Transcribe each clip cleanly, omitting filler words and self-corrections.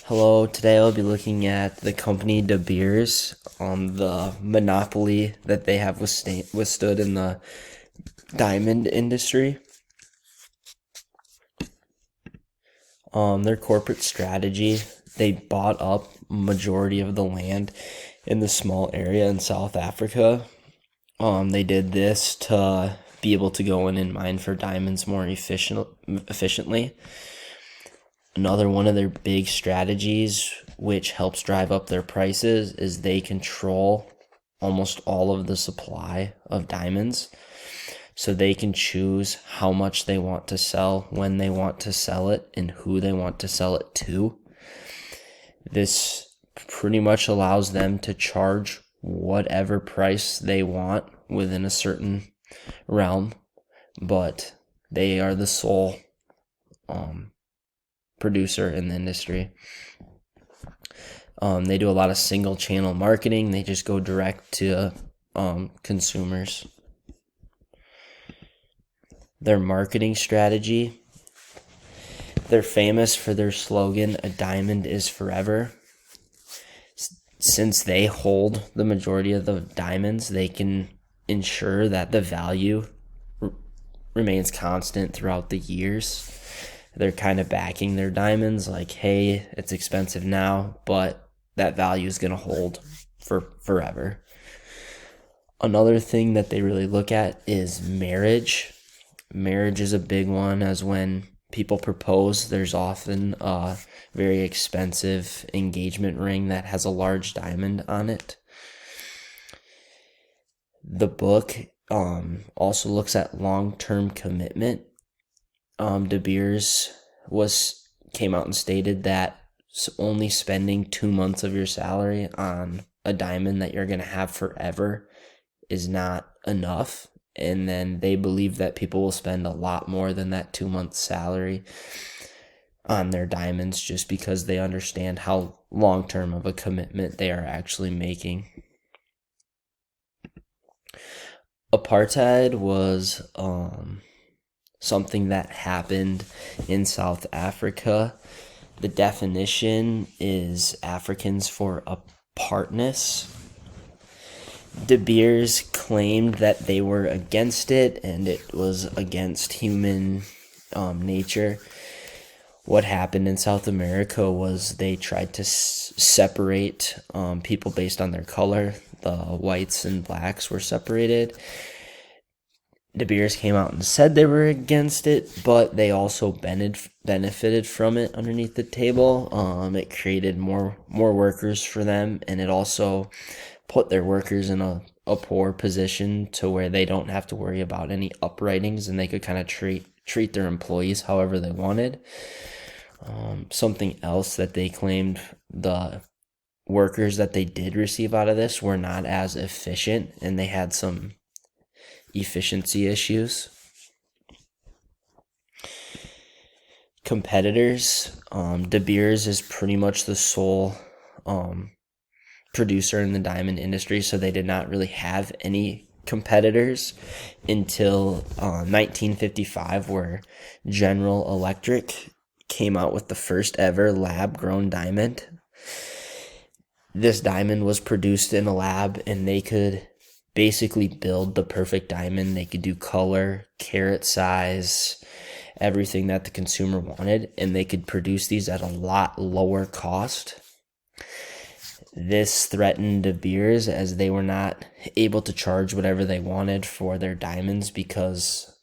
Hello, today I'll be looking at the company De Beers on the monopoly that they have withstood in the diamond industry. Their corporate strategy, they bought up majority of the land in the small area in South Africa. They did this to be able to go in and mine for diamonds more efficiently. Another one of their big strategies, which helps drive up their prices, is they control almost all of the supply of diamonds. So they can choose how much they want to sell, when they want to sell it, and who they want to sell it to. This pretty much allows them to charge whatever price they want within a certain realm, but they are the sole producer in the industry. They do a lot of single channel marketing. They just go direct to consumers. Their marketing strategy, they're famous for their slogan, "A diamond is forever." Since they hold the majority of the diamonds, they can ensure that the value remains constant throughout the years. They're kind of backing their diamonds like, hey, it's expensive now, but that value is going to hold for forever. Another thing that they really look at is marriage. Marriage is a big one, as when people propose, there's often a very expensive engagement ring that has a large diamond on it. The book also looks at long-term commitment. De Beers came out and stated that only spending 2 months of your salary on a diamond that you're going to have forever is not enough. And then they believe that people will spend a lot more than that 2 months salary on their diamonds, just because they understand how long-term of a commitment they are actually making. Apartheid was something that happened in South Africa. The definition is Africans for apartness. De Beers claimed that they were against it, and it was against human nature. What happened in South America was they tried to separate people based on their color. The whites and blacks were separated. De Beers came out and said they were against it, but they also benefited from it underneath the table. It created more workers for them, and it also put their workers in a poor position to where they don't have to worry about any upwritings, and they could kind of treat their employees however they wanted. Something else that they claimed, the workers that they did receive out of this were not as efficient, and they had some efficiency issues. Competitors, De Beers is pretty much the sole producer in the diamond industry, so they did not really have any competitors until 1955, where General Electric came out with the first ever lab-grown diamond. This diamond was produced in a lab, and they could basically build the perfect diamond. They could do color, carat size, everything that the consumer wanted, and they could produce these at a lot lower cost. This threatened De Beers, as they were not able to charge whatever they wanted for their diamonds, because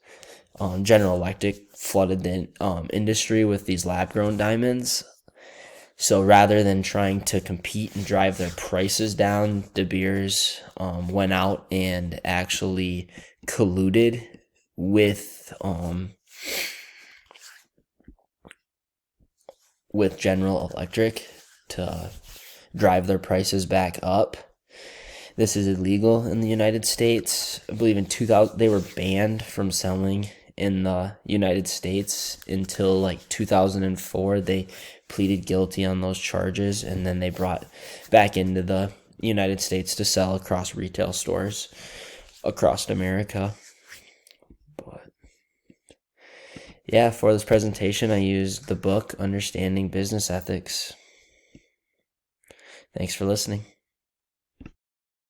General Electric flooded the industry with these lab-grown diamonds. So rather than trying to compete and drive their prices down, De Beers went out and actually colluded with General Electric to drive their prices back up. This is illegal in the United States. I believe in 2000 they were banned from selling in the United States until like 2004. They pleaded guilty on those charges, and then they brought back into the United States to sell across retail stores across America. But yeah, for this presentation I used the book Understanding Business Ethics. Thanks for listening.